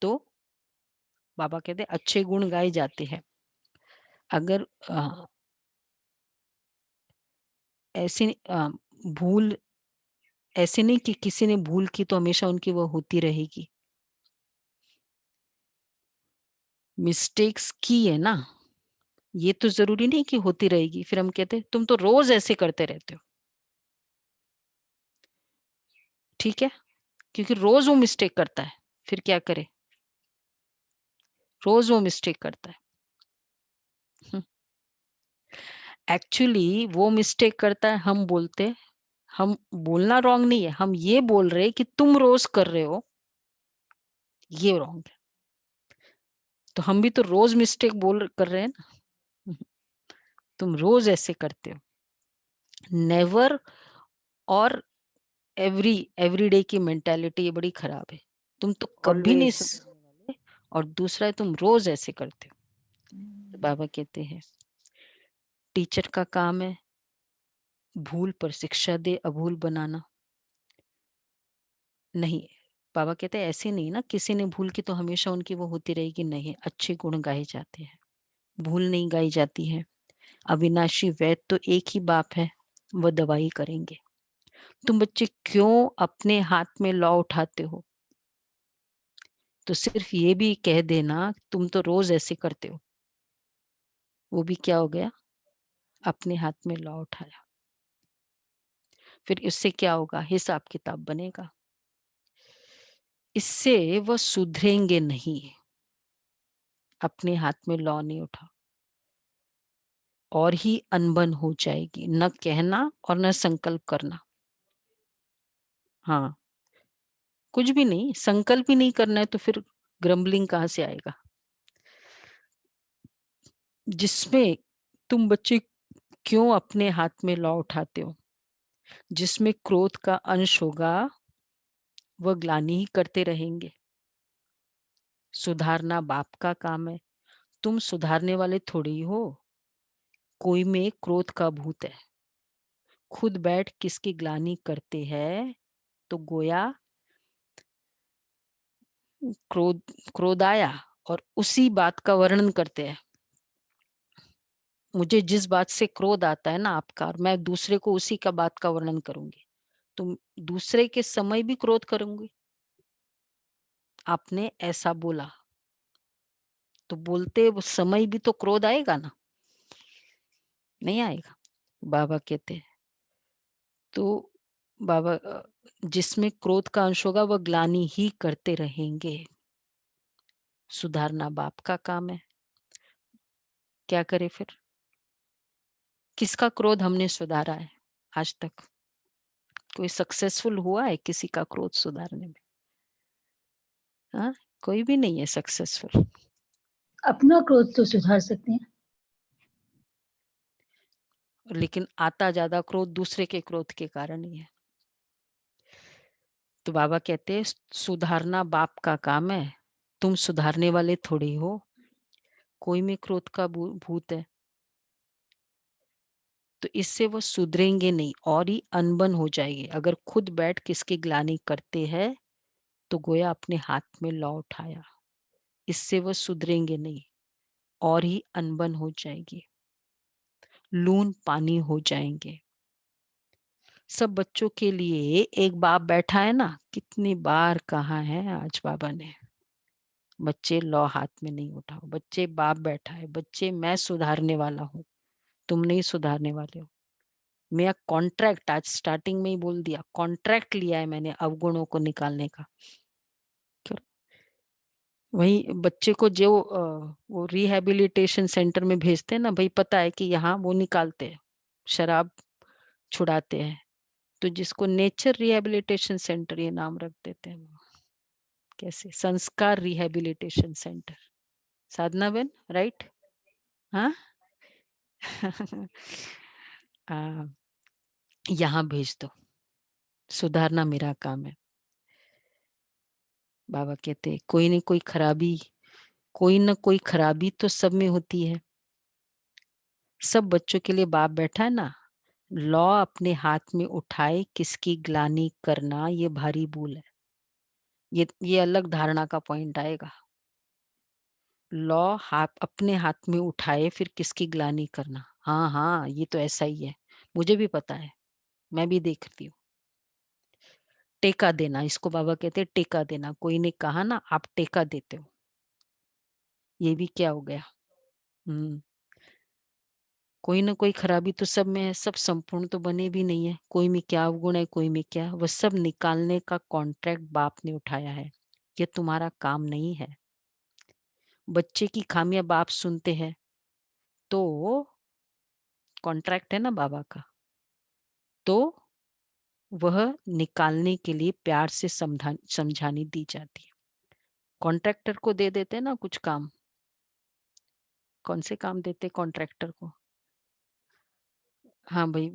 तो बाबा कहते अच्छे गुण गाए जाते हैं। अगर ऐसे भूल, ऐसे नहीं कि किसी ने भूल की तो हमेशा उनकी वो होती रहेगी। मिस्टेक्स की है ना, ये तो जरूरी नहीं कि होती रहेगी। फिर हम कहते तुम तो रोज ऐसे करते रहते हो, ठीक है, क्योंकि रोज वो मिस्टेक करता है, फिर क्या करे, रोज वो मिस्टेक करता है। एक्चुअली वो मिस्टेक करता है, हम बोलते, हम बोलना रॉन्ग नहीं है, हम ये बोल रहे कि तुम रोज कर रहे हो, ये रॉन्ग है। तो हम भी तो रोज मिस्टेक बोल कर रहे हैं ना। तुम रोज ऐसे करते हो, नेवर और एवरी डे की मेंटालिटी ये बड़ी खराब है। तुम तो कभी नहीं ऑलवेज। सुधरने वाले, और दूसरा है तुम रोज ऐसे करते हो। तो बाबा कहते हैं टीचर का काम है भूल पर शिक्षा दे, अभूल बनाना। नहीं, बाबा कहते हैं ऐसे नहीं ना, किसी ने भूल की तो हमेशा उनकी वो होती रहेगी, नहीं। अच्छे गुण गाए जाते हैं, भूल नहीं गाई जाती है। अविनाशी वैद्य तो एक ही बाप है, वह दवाई करेंगे। तुम बच्चे क्यों अपने हाथ में लॉ उठाते हो? तो सिर्फ ये भी कह देना तुम तो रोज ऐसे करते हो, वो भी क्या हो गया, अपने हाथ में लॉ उठाया। फिर इससे क्या होगा, हिसाब किताब बनेगा। इससे वह सुधरेंगे नहीं, अपने हाथ में लॉ नहीं उठा, और ही अनबन हो जाएगी। न कहना और न संकल्प करना। हाँ, कुछ भी नहीं, संकल्प ही नहीं करना है तो फिर ग्रम्बलिंग कहाँ से आएगा? जिसमें तुम बच्चे क्यों अपने हाथ में लॉ उठाते हो? जिसमें क्रोध का अंश होगा वह ग्लानि ही करते रहेंगे। सुधारना बाप का काम है, तुम सुधारने वाले थोड़ी ही हो। कोई में क्रोध का भूत है, खुद बैठ किसकी ग्लानि करते हैं तो गोया क्रोध क्रोध आया और उसी बात का वर्णन करते हैं। मुझे जिस बात से क्रोध आता है ना आपका, और मैं दूसरे को उसी का बात का वर्णन करूंगी, तुम दूसरे के समय भी क्रोध करूंगी। आपने ऐसा बोला तो बोलते वो समय भी तो क्रोध आएगा ना, नहीं आएगा? बाबा कहते हैं तो बाबा जिसमें क्रोध का अंश होगा वह ग्लानि ही करते रहेंगे। सुधारना बाप का काम है, क्या करे फिर? किसका क्रोध हमने सुधारा है आज तक? कोई सक्सेसफुल हुआ है किसी का क्रोध सुधारने में? हाँ, कोई भी नहीं है सक्सेसफुल। अपना क्रोध तो सुधार सकते हैं। लेकिन आता ज्यादा क्रोध दूसरे के क्रोध के कारण ही है। तो बाबा कहते हैं सुधारना बाप का काम है, तुम सुधारने वाले थोड़ी हो। कोई में क्रोध का भूत है तो इससे वो सुधरेंगे नहीं, और ही अनबन हो जाएगी। अगर खुद बैठ किसकी ग्लानि करते हैं तो गोया अपने हाथ में लॉ उठाया, इससे वो सुधरेंगे नहीं, और ही अनबन हो जाएगी, लून पानी हो जाएंगे। सब बच्चों के लिए एक बाप बैठा है ना, कितनी बार कहा है आज बाबा ने, बच्चे लॉ हाथ में नहीं उठाओ। बच्चे बाप बैठा है, बच्चे मैं सुधारने वाला हूँ, तुम नहीं सुधारने वाले हो। मैं कॉन्ट्रैक्ट आज स्टार्टिंग में ही बोल दिया, कॉन्ट्रैक्ट लिया है मैंने अवगुणों को निकालने का। वही बच्चे को जो वो रिहैबिलिटेशन सेंटर में भेजते हैं ना भाई, पता है कि यहाँ वो निकालते हैं, शराब छुड़ाते हैं, तो जिसको नेचर रिहैबिलिटेशन सेंटर ये नाम रख देते हैं। कैसे? संस्कार रिहैबिलिटेशन सेंटर। साधना बेन, राइट? हाँ? यहाँ भेज दो, सुधारना मेरा काम है। बाबा कहते कोई न कोई खराबी तो सब में होती है। सब बच्चों के लिए बाप बैठा है ना। लौ अपने हाथ में उठाए किसकी ग्लानि करना, ये भारी भूल है। ये अलग धारणा का पॉइंट आएगा। लौ अपने हाथ में उठाए फिर किसकी ग्लानि करना। हाँ हाँ, ये तो ऐसा ही है, मुझे भी पता है, मैं भी देखती हूँ। टेका देना, इसको बाबा कहते हैं टेका देना। कोई ने कहा ना आप टेका देते हो, ये भी क्या हो गया। कोई ना कोई खराबी तो सब में है, सब संपूर्ण तो बने भी नहीं है। कोई में क्या अवगुण है, कोई में क्या, वह सब निकालने का कॉन्ट्रैक्ट बाप ने उठाया है। ये तुम्हारा काम नहीं है। बच्चे की खामियां बाप सुनते हैं तो कॉन्ट्रैक्ट है ना बाबा का, तो वह निकालने के लिए प्यार से समझानी दी जाती है। कॉन्ट्रैक्टर को दे देते हैं ना कुछ काम। कौन से काम देते कॉन्ट्रैक्टर को? हाँ भाई,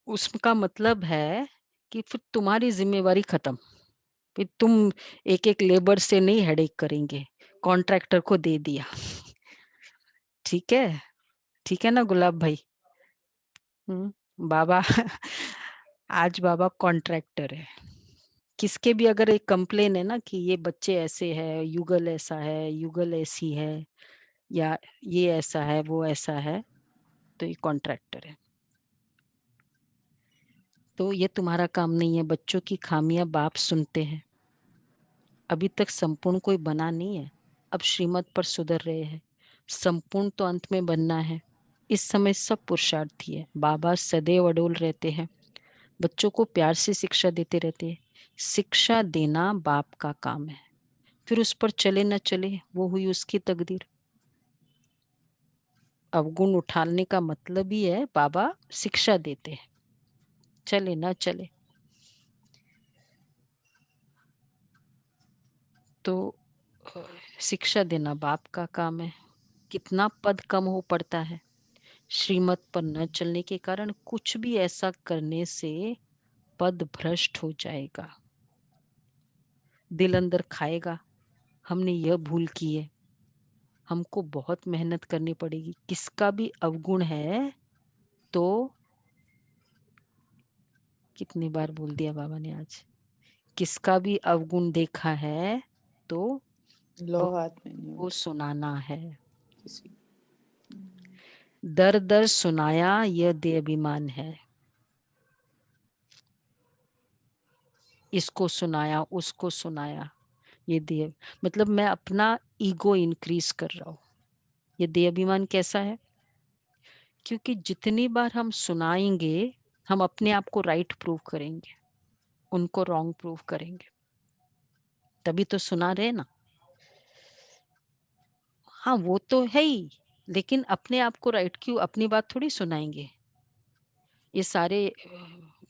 उसका मतलब है कि फिर तुम्हारी जिम्मेवारी खत्म। फिर तुम एक एक लेबर से नहीं हेडेक करेंगे, कॉन्ट्रैक्टर को दे दिया। ठीक है, ठीक है ना गुलाब भाई? बाबा आज बाबा कॉन्ट्रैक्टर है। किसके भी अगर एक कंप्लेन है ना कि ये बच्चे ऐसे है, युगल ऐसा है, युगल ऐसी है, या ये ऐसा है, वो ऐसा है, तो ये कॉन्ट्रैक्टर है। तो ये तुम्हारा काम नहीं है। बच्चों की खामियां बाप सुनते हैं। अभी तक संपूर्ण कोई बना नहीं है, अब श्रीमत पर सुधर रहे हैं। संपूर्ण तो अंत में बनना है। इस समय सब पुरुषार्थी है। बाबा सदैव अडोल रहते हैं, बच्चों को प्यार से शिक्षा देते रहते हैं। शिक्षा देना बाप का काम है, फिर उस पर चले न चले वो हुई उसकी तकदीर। अवगुण उठाने का मतलब ही है बाबा शिक्षा देते हैं, चले न चले। तो शिक्षा देना बाप का काम है। कितना पद कम हो पड़ता है श्रीमत पर न चलने के कारण। कुछ भी ऐसा करने से पद भ्रष्ट हो जाएगा। दिल अंदर खाएगा हमने यह भूल की है, हमको बहुत मेहनत करनी पड़ेगी। किसका भी अवगुण है तो, कितनी बार बोल दिया बाबा ने आज, किसका भी अवगुण देखा है तो लो हाथ में नहीं वो उठा सुनाना है। किसी। दर दर सुनाया यह देहाभिमान है। इसको सुनाया, उसको सुनाया, ये देह, मतलब मैं अपना ईगो इंक्रीज कर रहा हूँ। ये देहाभिमान कैसा है? क्योंकि जितनी बार हम सुनाएंगे हम अपने आप को राइट प्रूव करेंगे, उनको रॉन्ग प्रूव करेंगे, तभी तो सुना रहे ना। हाँ वो तो है ही, लेकिन अपने आप को राइट क्यों, अपनी बात थोड़ी सुनाएंगे। ये सारे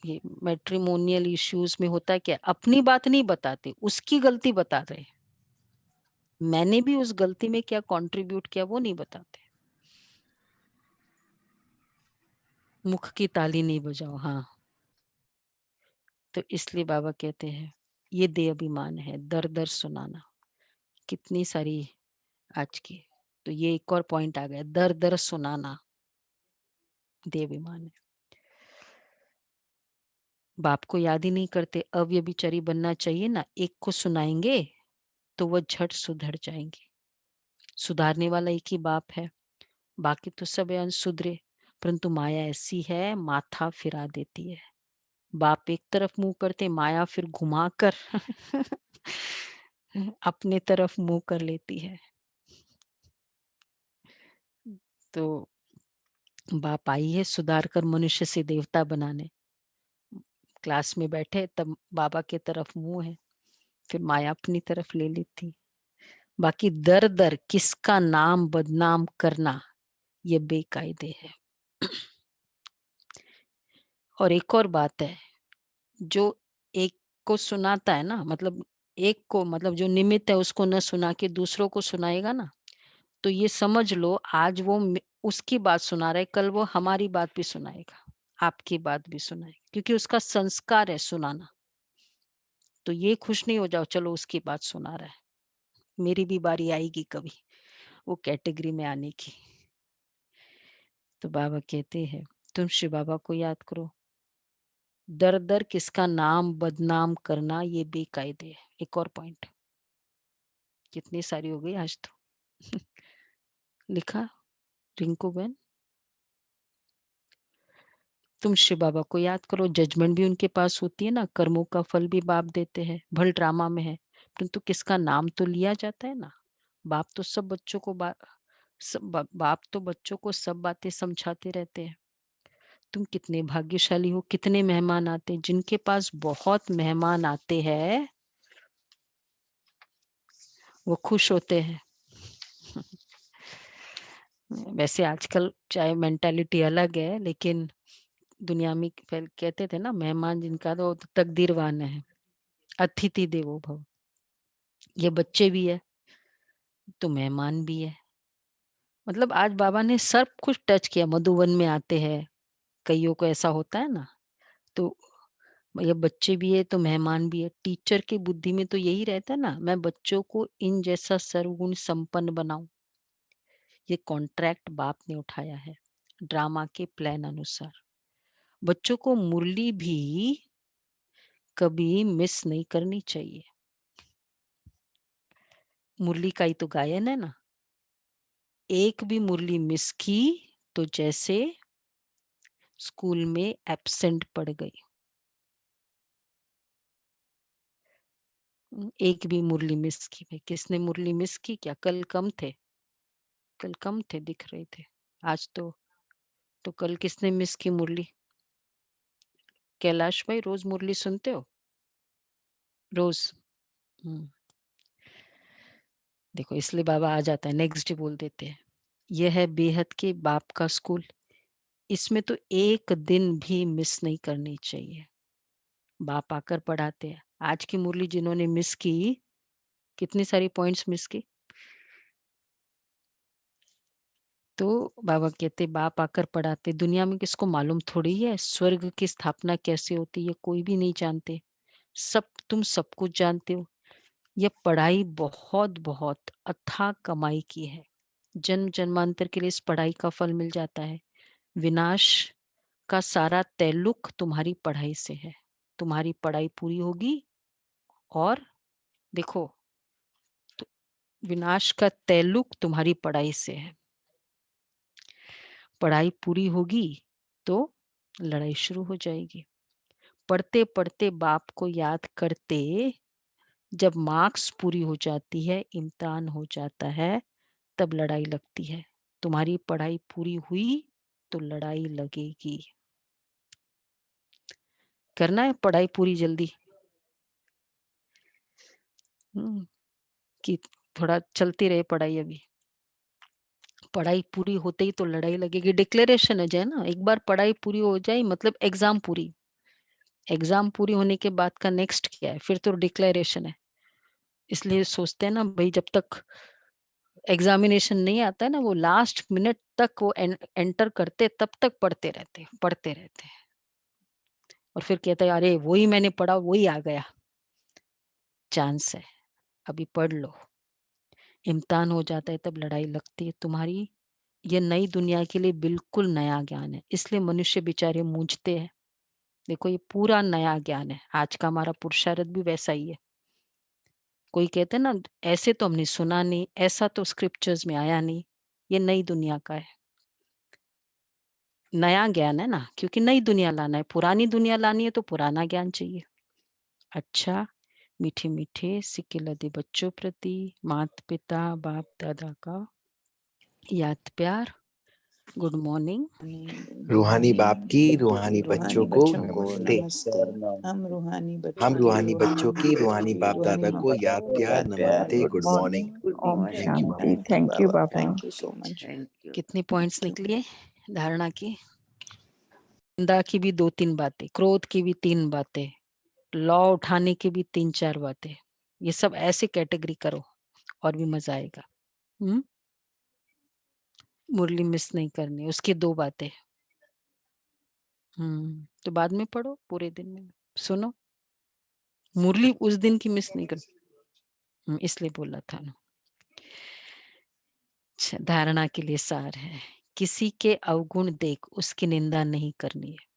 ये मैट्रिमोनियल इश्यूज में होता है क्या, अपनी बात नहीं बताते, उसकी गलती बता रहे। मैंने भी उस गलती में क्या कंट्रीब्यूट किया वो नहीं बताते। मुख की ताली नहीं बजाओ। हाँ, तो इसलिए बाबा कहते हैं ये देह अभिमान है, दर दर सुनाना। कितनी सारी आज की, तो ये एक और पॉइंट आ गया, दर दर सुनाना देह अभिमान है। बाप को याद ही नहीं करते। अव्यभिचारी बनना चाहिए ना, एक को सुनाएंगे तो वह झट सुधर जाएंगे। सुधारने वाला एक ही बाप है, बाकी तो सब अनसुधरे, परंतु माया ऐसी है माथा फिरा देती है। बाप एक तरफ मुंह करते, माया फिर घुमाकर अपने तरफ मुंह कर लेती है। तो बाप आई है सुधार कर मनुष्य से देवता बनाने। क्लास में बैठे तब बाबा के तरफ मुंह है, फिर माया अपनी तरफ ले लेती। बाकी दर दर किसका नाम बदनाम करना ये बेकायदे है। और एक और बात है, जो एक को सुनाता है ना, मतलब एक को, मतलब जो निमित्त है उसको न सुना के दूसरों को सुनाएगा ना, तो ये समझ लो आज वो उसकी बात सुना रहा है, कल वो हमारी बात भी सुनाएगा, आपकी बात भी सुनाएगा, क्योंकि उसका संस्कार है सुनाना। तो ये खुश नहीं हो जाओ चलो उसकी बात सुना रहा है, मेरी भी बारी आएगी कभी वो कैटेगरी में आने की। तो बाबा कहते हैं तुम शिव बाबा को याद करो, दर दर किसका नाम बदनाम करना ये बेकायदे है। एक और पॉइंट, कितनी सारी हो गई आज तो लिखा रिंकू बहन, तुम शिव बाबा को याद करो, जजमेंट भी उनके पास होती है ना, कर्मों का फल भी बाप देते हैं, भल ड्रामा में है, परंतु किसका नाम तो लिया जाता है ना। बाप तो सब बच्चों को बाप तो बच्चों को सब बातें समझाते रहते हैं। तुम कितने भाग्यशाली हो, कितने मेहमान आते हैं, जिनके पास बहुत मेहमान आते हैं वो खुश होते हैं। वैसे आजकल चाहे मेंटालिटी अलग है, लेकिन दुनिया में कहते थे ना, मेहमान जिनका तो तकदीरवान है, अतिथि देवो भव। ये बच्चे भी है तो मेहमान भी है। मतलब आज बाबा ने सब कुछ टच किया। मधुवन में आते हैं, कईयों को ऐसा होता है ना, तो ये बच्चे भी है तो मेहमान भी है। टीचर की बुद्धि में तो यही रहता है ना, मैं बच्चों को इन जैसा सर्वगुण संपन्न बनाऊं। ये कॉन्ट्रैक्ट बाप ने उठाया है ड्रामा के प्लान अनुसार। बच्चों को मुरली भी कभी मिस नहीं करनी चाहिए। मुरली का ही तो गायन है ना, एक भी मुरली मिस की तो जैसे स्कूल में एब्सेंट पड़ गई। एक भी मुरली मिस की, भाई किसने मुरली मिस की क्या? कल कम थे, कल कम थे दिख रहे थे, आज तो कल किसने मिस की मुरली? कैलाश भाई रोज मुरली सुनते हो? रोज? देखो इसलिए बाबा आ जाता है, नेक्स्ट डे बोल देते हैं यह है बेहद के बाप का स्कूल, इसमें तो एक दिन भी मिस नहीं करनी चाहिए। बाप आकर पढ़ाते हैं। आज की मुरली जिन्होंने मिस की, कितनी सारी पॉइंट्स मिस की, तो बाबा कहते बाप आकर पढ़ाते। दुनिया में किसको मालूम थोड़ी है स्वर्ग की स्थापना कैसे होती है, कोई भी नहीं जानते। तुम सब कुछ जानते हो। यह पढ़ाई बहुत बहुत अथाह कमाई की है। जन्म जन्मांतर के लिए इस पढ़ाई का फल मिल जाता है। विनाश का सारा तैल्लुक तुम्हारी पढ़ाई से है। तुम्हारी पढ़ाई पूरी होगी और देखो, तो विनाश का तैल्लुक तुम्हारी पढ़ाई से है। पढ़ाई पूरी होगी तो लड़ाई शुरू हो जाएगी। पढ़ते पढ़ते बाप को याद करते, जब मार्क्स पूरी हो जाती है, इम्तिहान हो जाता है, तब लड़ाई लगती है। तुम्हारी पढ़ाई पूरी हुई तो लड़ाई लगेगी। करना है पढ़ाई पूरी जल्दी, कि थोड़ा चलती रहे पढ़ाई। अभी पढ़ाई पूरी होते ही तो लड़ाई लगेगी। डिक्लेरेशन है जय ना, एक बार पढ़ाई पूरी हो जाए मतलब एग्जाम पूरी। एग्जाम पूरी होने के बाद का नेक्स्ट क्या है? फिर तो डिक्लेरेशन है। इसलिए सोचते हैं ना भाई, जब तक एग्जामिनेशन नहीं आता है ना, वो लास्ट मिनट तक वो एंटर करते, तब तक पढ़ते रहते हैं। और फिर कहते हैं अरे वही मैंने पढ़ा वही आ गया। चांस है, अभी पढ़ लो। इम्तिहान हो जाता है तब लड़ाई लगती है तुम्हारी। ये नई दुनिया के लिए बिल्कुल नया ज्ञान है, इसलिए मनुष्य बेचारे मूंझते हैं। देखो ये पूरा नया ज्ञान है। आज का हमारा पुरुषार्थ भी वैसा ही है। कोई कहते हैं ना ऐसे तो हमने सुना नहीं, ऐसा तो स्क्रिप्चर्स में आया नहीं। ये नई दुनिया का है, नया ज्ञान है ना, क्योंकि नई दुनिया लाना है। पुरानी दुनिया लानी है तो पुराना ज्ञान चाहिए। अच्छा, मीठे मीठे सिक्के लदे बच्चों प्रति माता पिता बाप दादा का याद प्यार। Good morning. रूहानी बाप की रूहानी बच्चों को नमस्ते। हम रूहानी बच्चों की रूहानी बाप दादा को याद प्यार नमस्ते, गुड मॉर्निंग। ओम थैंक यू शांति। थैंक यू बाबा। Thank you so much. कितनी पॉइंट्स निकली है धारणा की? निंदा की भी 2-3 बातें, क्रोध की भी 3 बातें, लॉ उठाने की भी 3-4 बातें। ये सब ऐसे कैटेगरी करो और भी मजा आएगा। मुरली मिस नहीं करनी, उसकी 2 बातें। तो बाद में पढ़ो, पूरे दिन में सुनो। मुरली उस दिन की मिस नहीं कर, इसलिए बोला था ना। अच्छा, धारणा के लिए सार है, किसी के अवगुण देख उसकी निंदा नहीं करनी है।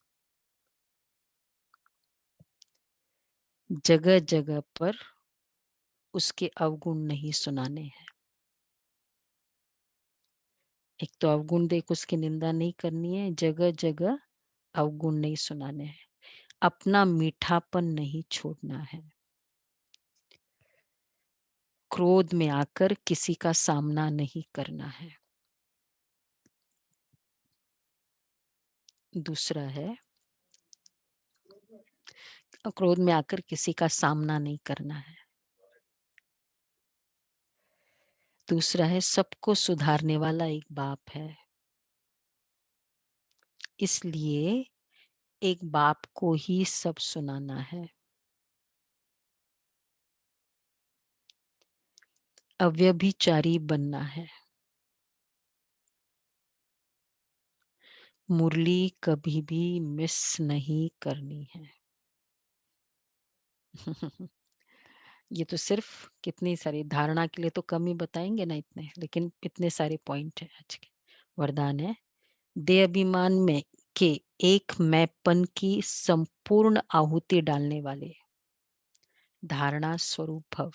जगह जगह पर उसके अवगुण नहीं सुनाने हैं। एक तो अवगुण देख उसकी निंदा नहीं करनी है, जगह जगह अवगुण नहीं सुनाने हैं। अपना मीठापन नहीं छोड़ना है। क्रोध में आकर किसी का सामना नहीं करना है। दूसरा है, क्रोध में आकर किसी का सामना नहीं करना है। दूसरा है, सबको सुधारने वाला एक बाप है, इसलिए एक बाप को ही सब सुनाना है। अव्यभिचारी बनना है। मुरली कभी भी मिस नहीं करनी है। ये तो सिर्फ कितनी सारी धारणा के लिए तो कम ही बताएंगे ना इतने, लेकिन इतने सारे पॉइंट है आज के। वरदान है, देह अभिमान में के एक मैंपन की संपूर्ण आहुति डालने वाले। धारणा स्वरूप भव।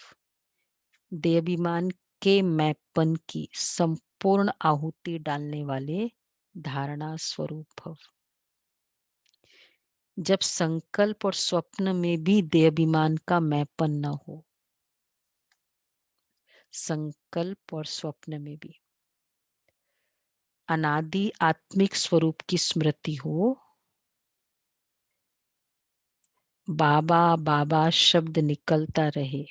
देह अभिमान के मैंपन की संपूर्ण आहुति डालने वाले धारणा स्वरूप भव। जब संकल्प और स्वप्न में भी देह अभिमान का मैंपन न हो, संकल्प और स्वप्न में भी अनादि आत्मिक स्वरूप की स्मृति हो, बाबा बाबा शब्द निकलता रहे,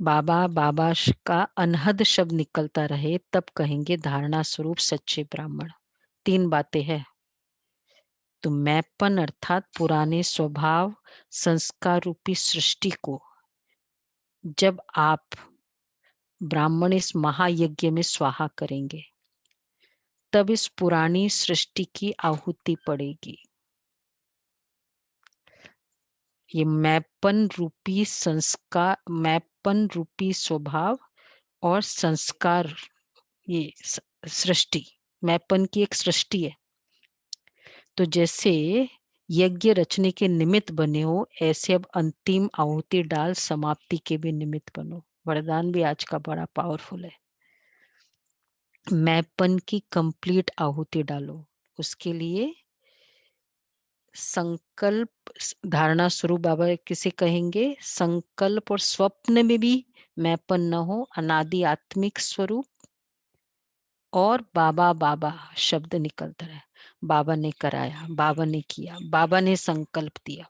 बाबा बाबा का अनहद शब्द निकलता रहे, तब कहेंगे धारणा स्वरूप सच्चे ब्राह्मण। 3 बातें हैं। तो मैंपन अर्थात पुराने स्वभाव संस्कार रूपी सृष्टि को जब आप ब्राह्मण इस महायज्ञ में स्वाहा करेंगे, तब इस पुरानी सृष्टि की आहुति पड़ेगी। ये मैंपन रूपी संस्कार, मैंपन रूपी स्वभाव और संस्कार, ये सृष्टि मैंपन की एक सृष्टि है। तो जैसे यज्ञ रचने के निमित्त बने हो, ऐसे अब अंतिम आहुति डाल समाप्ति के भी निमित्त बनो। वरदान भी आज का बड़ा पावरफुल है। मैंपन की कंप्लीट आहुति डालो। उसके लिए संकल्प, धारणा स्वरूप बाबा किसे कहेंगे, संकल्प और स्वप्न में भी मैंपन न हो, अनादि आत्मिक स्वरूप, और बाबा बाबा शब्द निकलता है। बाबा ने कराया, बाबा ने किया, बाबा ने संकल्प दिया।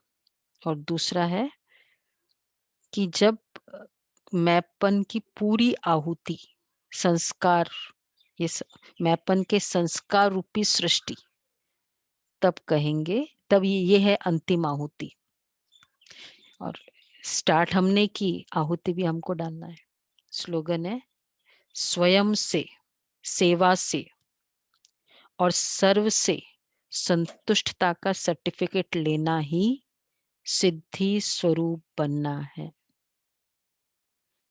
और दूसरा है कि जब मैंपन की पूरी आहुति संस्कार, ये मैंपन के संस्कार रूपी सृष्टि, तब कहेंगे, तब ये है अंतिम आहुति। और स्टार्ट हमने की, आहुति भी हमको डालना है। स्लोगन है, स्वयं से, सेवा से और सर्व से संतुष्टता का सर्टिफिकेट लेना ही सिद्धि स्वरूप बनना है।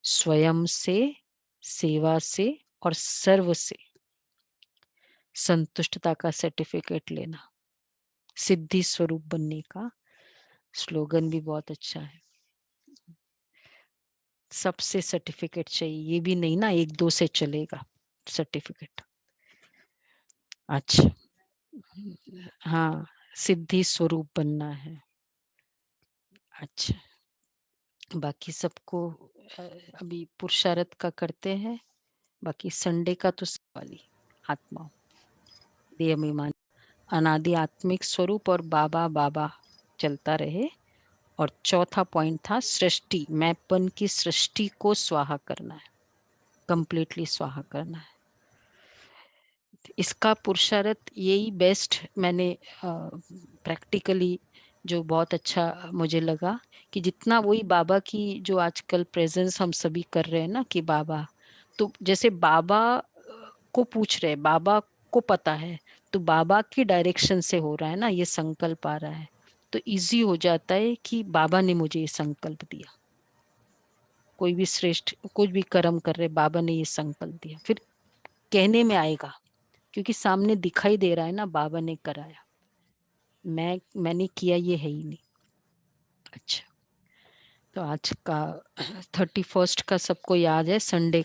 स्वयं से, सेवा से और सर्व से संतुष्टता का सर्टिफिकेट लेना, सिद्धि स्वरूप बनने का। स्लोगन भी बहुत अच्छा है। सबसे सर्टिफिकेट चाहिए, ये भी नहीं ना 1-2 से चलेगा सर्टिफिकेट। अच्छा, हाँ, सिद्धि स्वरूप बनना है। अच्छा, बाकी सबको अभी पुरुषार्थ का करते हैं। बाकी संडे का तो वाली आत्मा, देह अभिमान, अनादि आत्मिक स्वरूप और बाबा बाबा चलता रहे। और चौथा पॉइंट था सृष्टि, मैंपन की सृष्टि को स्वाहा करना है, कंप्लीटली स्वाहा करना है। इसका पुरुषार्थ यही बेस्ट मैंने प्रैक्टिकली जो बहुत अच्छा मुझे लगा कि जितना वही बाबा की जो आजकल प्रेजेंस हम सभी कर रहे हैं ना कि बाबा, तो जैसे बाबा को पूछ रहे, बाबा को पता है, तो बाबा की डायरेक्शन से हो रहा है ना, ये संकल्प आ रहा है, तो इजी हो जाता है कि बाबा ने मुझे ये संकल्प दिया। कोई भी श्रेष्ठ कुछ भी कर्म कर रहे, बाबा ने ये संकल्प दिया, फिर कहने में आएगा क्योंकि सामने दिखाई दे रहा है ना, बाबा ने कराया, मैंने किया ये है ही नहीं। अच्छा, तो आज का 31st का सबको याद है, संडे